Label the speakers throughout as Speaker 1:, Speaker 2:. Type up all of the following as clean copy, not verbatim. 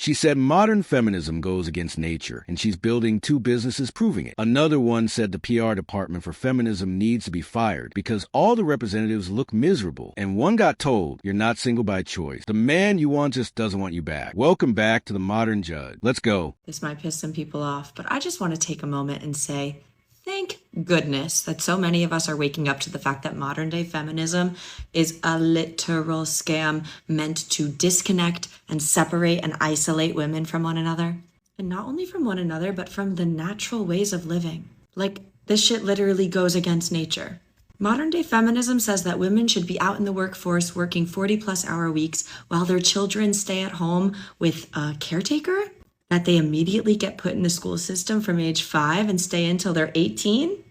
Speaker 1: She said modern feminism goes against nature, and she's building 2 businesses proving it. Another one said the PR department for feminism needs to be fired because all the representatives look miserable. And one got told, you're not single by choice. The man you want just doesn't want you back. Welcome back to the modern judge. Let's go.
Speaker 2: This might piss some people off, but I just want to take a moment and say, thank goodness that so many of us are waking up to the fact that modern day feminism is a literal scam meant to disconnect and separate and isolate women from one another. And not only from one another, but from the natural ways of living. Like, this shit literally goes against nature. Modern day feminism says that women should be out in the workforce working 40+ hour weeks while their children stay at home with a caretaker, that they immediately get put in the school system from age 5 and stay until they're 18,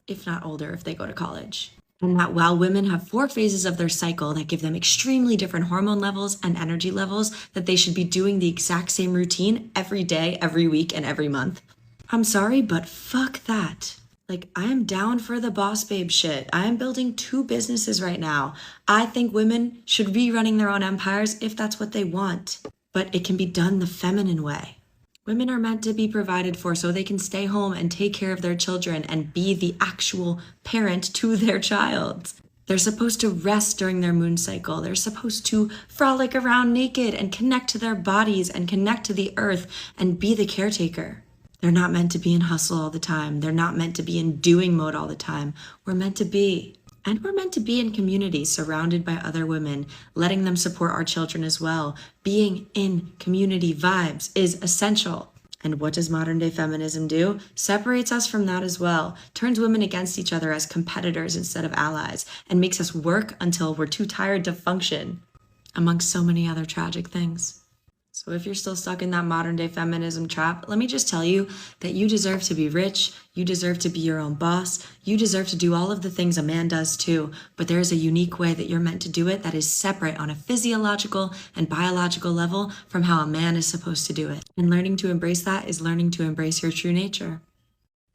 Speaker 2: if not older if they go to college. And that while women have 4 phases of their cycle that give them extremely different hormone levels and energy levels, that they should be doing the exact same routine every day, every week, and every month. I'm sorry, but fuck that. Like, I am down for the boss babe shit. I am building 2 businesses right now. I think women should be running their own empires if that's what they want. But it can be done the feminine way. Women are meant to be provided for so they can stay home and take care of their children and be the actual parent to their child. They're supposed to rest during their moon cycle. They're supposed to frolic around naked and connect to their bodies and connect to the earth and be the caretaker. They're not meant to be in hustle all the time. They're not meant to be in doing mode all the time. We're meant to be. And we're meant to be in community surrounded by other women, letting them support our children as well. Being in community vibes is essential. And what does modern day feminism do? Separates us from that as well, turns women against each other as competitors instead of allies, and makes us work until we're too tired to function, amongst so many other tragic things. So if you're still stuck in that modern day feminism trap, let me just tell you that you deserve to be rich, you deserve to be your own boss, you deserve to do all of the things a man does too, but there is a unique way that you're meant to do it that is separate on a physiological and biological level from how a man is supposed to do it. And learning to embrace that is learning to embrace your true nature.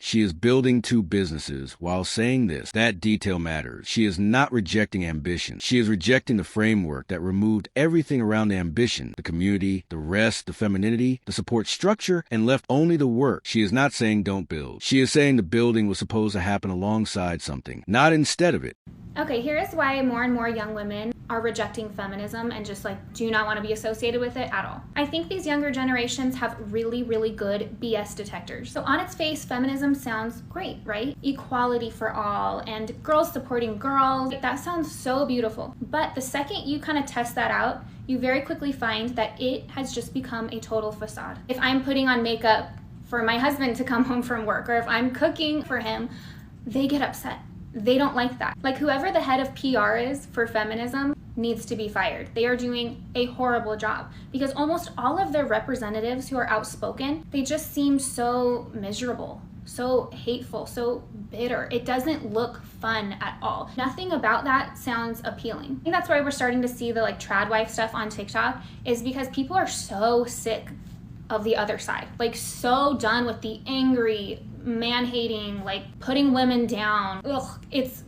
Speaker 1: She is building 2 businesses while saying this. That detail matters. She is not rejecting ambition. She is rejecting the framework that removed everything around the ambition, the community, the rest, the femininity, the support structure, and left only the work. She is not saying don't build. She is saying the building was supposed to happen alongside something, not instead of it.
Speaker 3: Okay, here is why more and more young women are rejecting feminism and just do not want to be associated with it at all. I think these younger generations have really, really good BS detectors. So on its face, feminism sounds great, right? Equality for all and girls supporting girls. That sounds so beautiful. But the second you kind of test that out, you very quickly find that it has just become a total facade. If I'm putting on makeup for my husband to come home from work, or if I'm cooking for him, they get upset. They don't like that. Whoever the head of PR is for feminism needs to be fired. They are doing a horrible job because almost all of their representatives who are outspoken, they just seem so miserable, so hateful, so bitter. It doesn't look fun at all. Nothing about that sounds appealing. I think that's why we're starting to see the trad wife stuff on TikTok, is because people are so sick of the other side, so done with the angry, man-hating, putting women down. Ugh, it's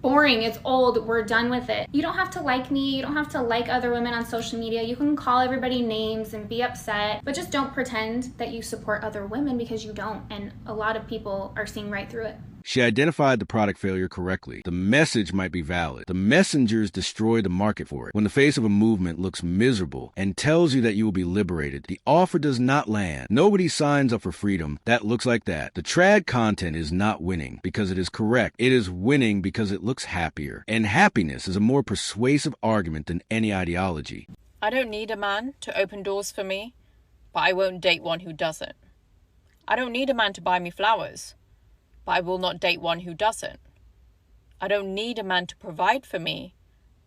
Speaker 3: boring, it's old, we're done with it. You don't have to like me, you don't have to like other women on social media. You can call everybody names and be upset, but just don't pretend that you support other women, because you don't, and a lot of people are seeing right through it.
Speaker 1: She identified the product failure correctly. The message might be valid. The messengers destroy the market for it. When the face of a movement looks miserable and tells you that you will be liberated, the offer does not land. Nobody signs up for freedom that looks like that. The trad content is not winning because it is correct. It is winning because it looks happier. And happiness is a more persuasive argument than any ideology.
Speaker 4: I don't need a man to open doors for me, but I won't date one who doesn't. I don't need a man to buy me flowers, but I will not date one who doesn't. I don't need a man to provide for me,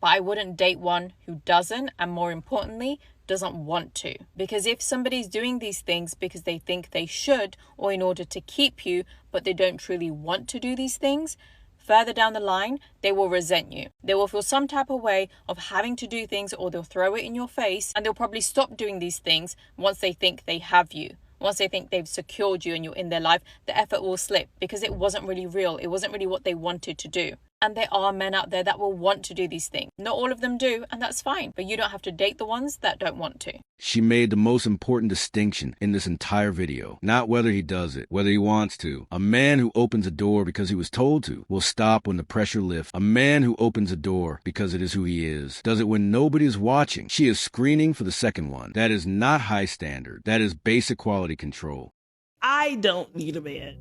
Speaker 4: but I wouldn't date one who doesn't, and more importantly, doesn't want to. Because if somebody's doing these things because they think they should, or in order to keep you, but they don't truly want to do these things, further down the line, they will resent you. They will feel some type of way of having to do things, or they'll throw it in your face, and they'll probably stop doing these things once they think they have you. Once they think they've secured you and you're in their life, the effort will slip because it wasn't really real. It wasn't really what they wanted to do. And there are men out there that will want to do these things. Not all of them do, and that's fine. But you don't have to date the ones that don't want to.
Speaker 1: She made the most important distinction in this entire video. Not whether he does it, whether he wants to. A man who opens a door because he was told to will stop when the pressure lifts. A man who opens a door because it is who he is does it when nobody is watching. She is screening for the second one. That is not high standard. That is basic quality control.
Speaker 5: I don't need a man.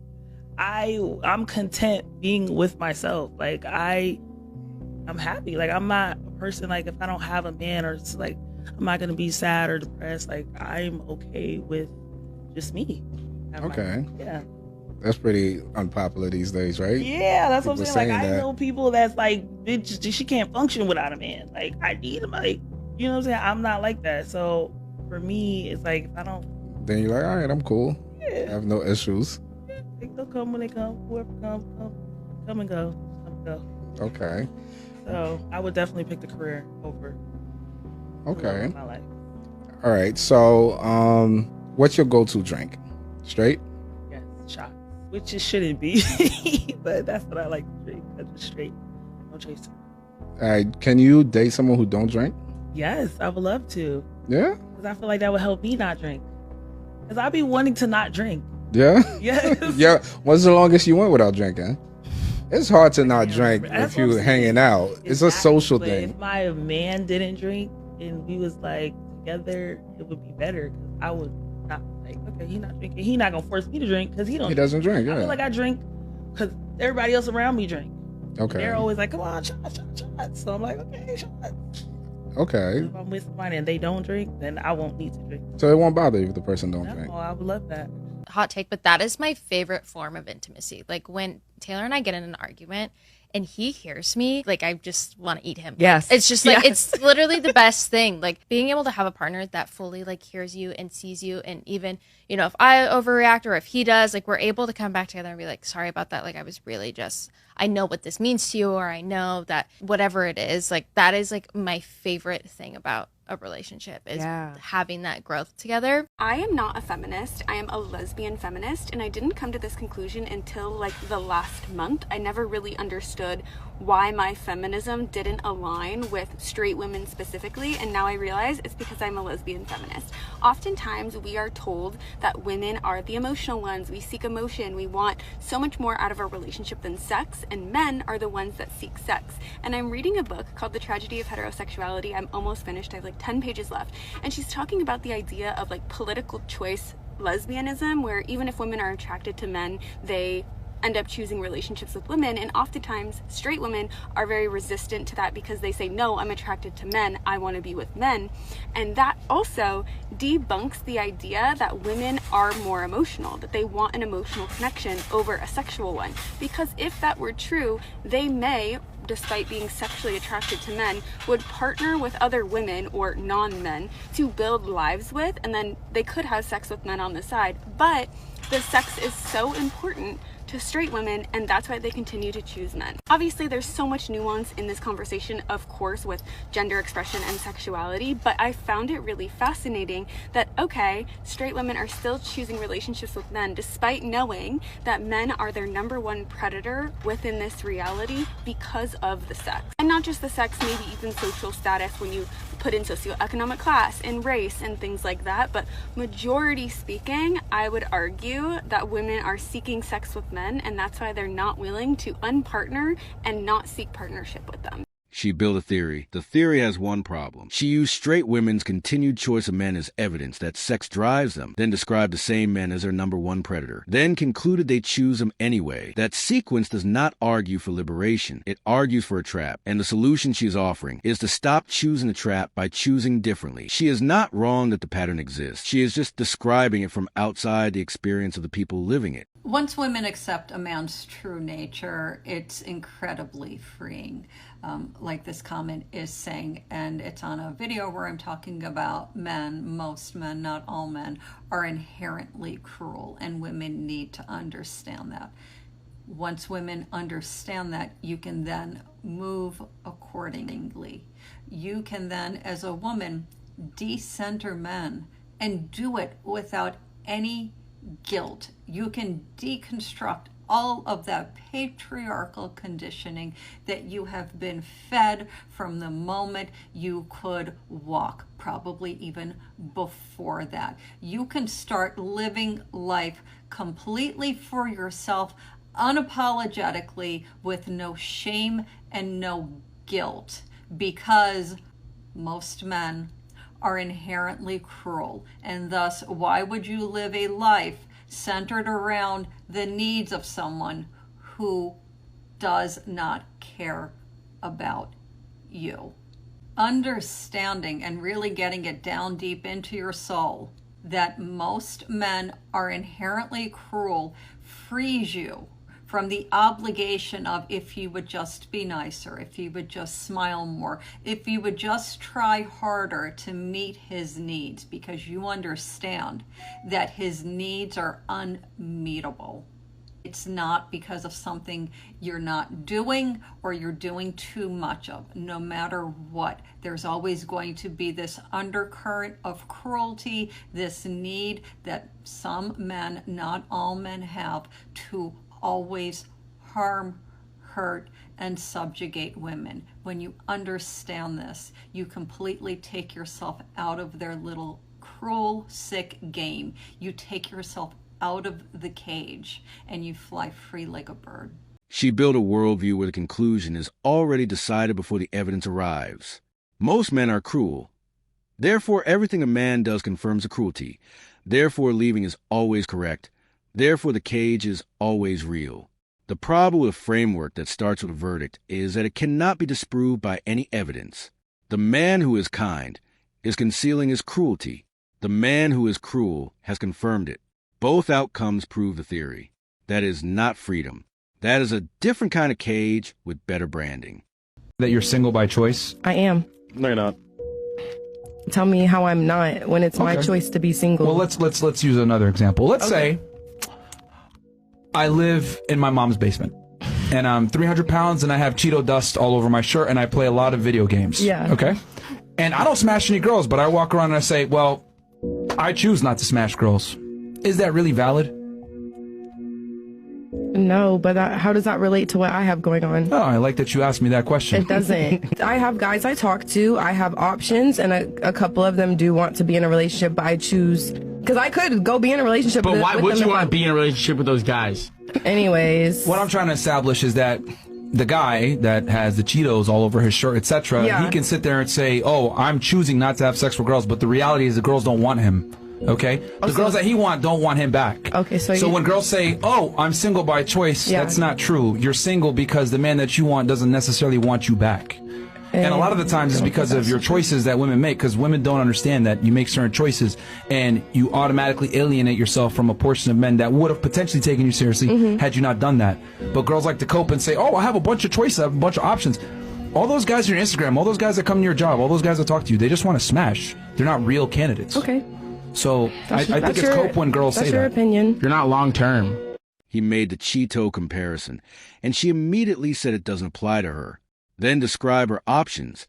Speaker 5: I'm content being with myself. Like I'm happy. Like I'm not a person, like if I don't have a man, or it's like I'm not gonna be sad or depressed. Like I'm okay with just me.
Speaker 6: Okay.
Speaker 5: Yeah.
Speaker 6: That's pretty unpopular these days, right?
Speaker 5: Yeah, that's
Speaker 6: People
Speaker 5: what I'm saying. Like I
Speaker 6: that.
Speaker 5: know people that's like, bitch, she can't function without a man. Like I need him. Like, you know what I'm saying? I'm not like that. So for me, it's like if I don't,
Speaker 6: then you're like, all right, I'm cool.
Speaker 5: Yeah.
Speaker 6: I have no issues.
Speaker 5: They'll come when they come. Whoever comes, come and go. Come and go.
Speaker 6: Okay.
Speaker 5: So I would definitely pick the career over.
Speaker 6: Okay.
Speaker 5: My life.
Speaker 6: All right. So, what's your go-to drink? Straight?
Speaker 5: Yeah, shot. Which it shouldn't be, but that's what I like to drink. I just straight, no chaser.
Speaker 6: All right. Can you date someone who don't drink?
Speaker 5: Yes, I would love to.
Speaker 6: Yeah.
Speaker 5: Because I feel like that would help me not drink. Because I be wanting to not drink.
Speaker 6: Yeah.
Speaker 5: Yes.
Speaker 6: Yeah. What's the longest you went without drinking? It's hard to not drink if you hanging out. It's a social thing.
Speaker 5: If my man didn't drink and we was like together, it would be better. Because I would not like, okay, he not drinking. He not gonna force me to drink because he
Speaker 6: doesn't drink. Yeah.
Speaker 5: I feel like I drink because everybody else around me drink.
Speaker 6: Okay.
Speaker 5: They're always like, come on, shot. So I'm like, okay, shot.
Speaker 6: Okay.
Speaker 5: If I'm with somebody and they don't drink, then I won't need to drink.
Speaker 6: So it won't bother you if the person don't drink.
Speaker 5: Oh, I would love that.
Speaker 7: Hot take, but that is my favorite form of intimacy. Like when Taylor and I get in an argument and he hears me, like I just want to eat him.
Speaker 8: Yes.
Speaker 7: It's just like, it's literally the best thing. Like being able to have a partner that fully like hears you and sees you. And even, you know, if I overreact or if he does, like we're able to come back together and be like, sorry about that. Like I was really just, I know what this means to you, or I know that whatever it is, like that is like my favorite thing about a relationship is having that growth together.
Speaker 9: I am not a feminist. I am a lesbian feminist, and I didn't come to this conclusion until like the last month. I never really understood why my feminism didn't align with straight women specifically, and now I realize it's because I'm a lesbian feminist. Oftentimes we are told that women are the emotional ones. We seek emotion. We want so much more out of our relationship than sex, and men are the ones that seek sex. And I'm reading a book called The Tragedy of Heterosexuality. I'm almost finished. I have like 10 pages left, and she's talking about the idea of like political choice lesbianism, where even if women are attracted to men, they end up choosing relationships with women, and oftentimes straight women are very resistant to that because they say, no, I'm attracted to men, I want to be with men. And that also debunks the idea that women are more emotional, that they want an emotional connection over a sexual one. Because if that were true, they may, despite being sexually attracted to men, would partner with other women or non-men to build lives with, and then they could have sex with men on the side. But the sex is so important to straight women, and that's why they continue to choose men. Obviously, there's so much nuance in this conversation, of course, with gender expression and sexuality, but I found it really fascinating that, okay, straight women are still choosing relationships with men despite knowing that men are their number one predator within this reality because of the sex. And not just the sex, maybe even social status when you put in socioeconomic class and race and things like that, but majority speaking, I would argue that women are seeking sex with men, and that's why they're not willing to unpartner and not seek partnership with them.
Speaker 1: She built a theory. The theory has one problem. She used straight women's continued choice of men as evidence that sex drives them, then described the same men as their number one predator, then concluded they choose them anyway. That sequence does not argue for liberation. It argues for a trap, and the solution she is offering is to stop choosing the trap by choosing differently. She is not wrong that the pattern exists. She is just describing it from outside the experience of the people living it.
Speaker 10: Once women accept a man's true nature, it's incredibly freeing. Like this comment is saying, and it's on a video where I'm talking about men, most men, not all men, are inherently cruel, and women need to understand that. Once women understand that, you can then move accordingly. You can then, as a woman, decenter men and do it without any guilt. You can deconstruct all of that patriarchal conditioning that you have been fed from the moment you could walk, probably even before that. You can start living life completely for yourself, unapologetically, with no shame and no guilt, because most men are inherently cruel. And thus, why would you live a life centered around the needs of someone who does not care about you? Understanding and really getting it down deep into your soul that most men are inherently cruel frees you from the obligation of, if you would just be nicer, if you would just smile more, if you would just try harder to meet his needs, because you understand that his needs are unmeetable. It's not because of something you're not doing or you're doing too much of. No matter what, there's always going to be this undercurrent of cruelty, this need that some men, not all men, have to always harm, hurt, and subjugate women. When you understand this, you completely take yourself out of their little cruel, sick game. You take yourself out of the cage and you fly free like a bird.
Speaker 1: She built a worldview where the conclusion is already decided before the evidence arrives. Most men are cruel. Therefore, everything a man does confirms a cruelty. Therefore, leaving is always correct. Therefore, the cage is always real. The problem with a framework that starts with a verdict is that it cannot be disproved by any evidence. The man who is kind is concealing his cruelty. The man who is cruel has confirmed it. Both outcomes prove the theory. That is not freedom. That is a different kind of cage with better branding.
Speaker 8: That you're single by choice?
Speaker 11: I am.
Speaker 8: No, you're not.
Speaker 11: Tell me how I'm not when it's my choice to be single.
Speaker 8: Well, let's use another example. Let's say I live in my mom's basement and I'm 300 pounds and I have Cheeto dust all over my shirt and I play a lot of video games.
Speaker 11: Yeah.
Speaker 8: Okay. And I don't smash any girls, but I walk around and I say, well, I choose not to smash girls. Is that really valid?
Speaker 11: No, but how does that relate to what I have going on?
Speaker 8: Oh, I like that you asked me that question.
Speaker 11: It doesn't. I have guys I talk to, I have options, and a couple of them do want to be in a relationship, but I choose, because I could go be in a relationship
Speaker 12: but
Speaker 11: with
Speaker 12: why
Speaker 11: with
Speaker 12: would
Speaker 11: them
Speaker 12: you
Speaker 11: if
Speaker 12: want to be in a relationship with those guys?
Speaker 11: Anyways.
Speaker 8: What I'm trying to establish is that the guy that has the Cheetos all over his shirt, etc.,
Speaker 11: Yeah.
Speaker 8: he can sit there and say, oh, I'm choosing not to have sex with girls, but the reality is the girls don't want him. Okay? The girls that he wants don't want him back.
Speaker 11: Okay,
Speaker 8: so when girls say, oh, I'm single by choice,
Speaker 11: Yeah.
Speaker 8: that's not true. You're single because the man that you want doesn't necessarily want you back. And a lot of the times it's because of your choices that women make, because women don't understand that you make certain choices and you automatically alienate yourself from a portion of men that would have potentially taken you seriously had you not done that. But girls like to cope and say, oh, I have a bunch of choices, I have a bunch of options. All those guys on your Instagram, all those guys that come to your job, all those guys that talk to you, they just want to smash. They're not real candidates.
Speaker 11: Okay.
Speaker 8: So I think it's cope when girls say that.
Speaker 11: That's your opinion.
Speaker 12: You're not long term.
Speaker 1: He made the Cheeto comparison, and she immediately said it doesn't apply to her. Then describe her options,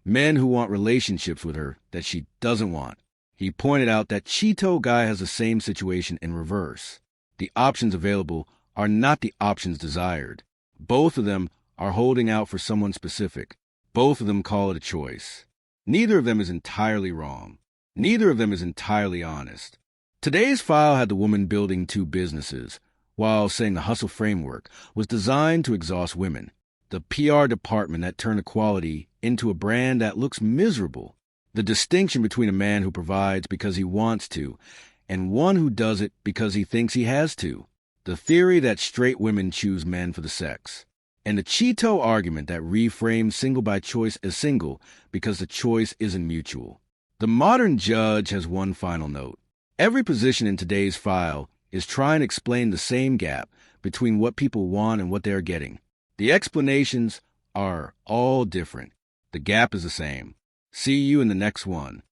Speaker 1: men who want relationships with her that she doesn't want. He pointed out that Cheeto guy has the same situation in reverse. The options available are not the options desired. Both of them are holding out for someone specific. Both of them call it a choice. Neither of them is entirely wrong. Neither of them is entirely honest. Today's file had the woman building two businesses, while saying the hustle framework was designed to exhaust women. The PR department that turned equality into a brand that looks miserable. The distinction between a man who provides because he wants to and one who does it because he thinks he has to. The theory that straight women choose men for the sex. And the Cheeto argument that reframes single by choice as single because the choice isn't mutual. The modern judge has one final note. Every position in today's file is trying to explain the same gap between what people want and what they are getting. The explanations are all different. The gap is the same. See you in the next one.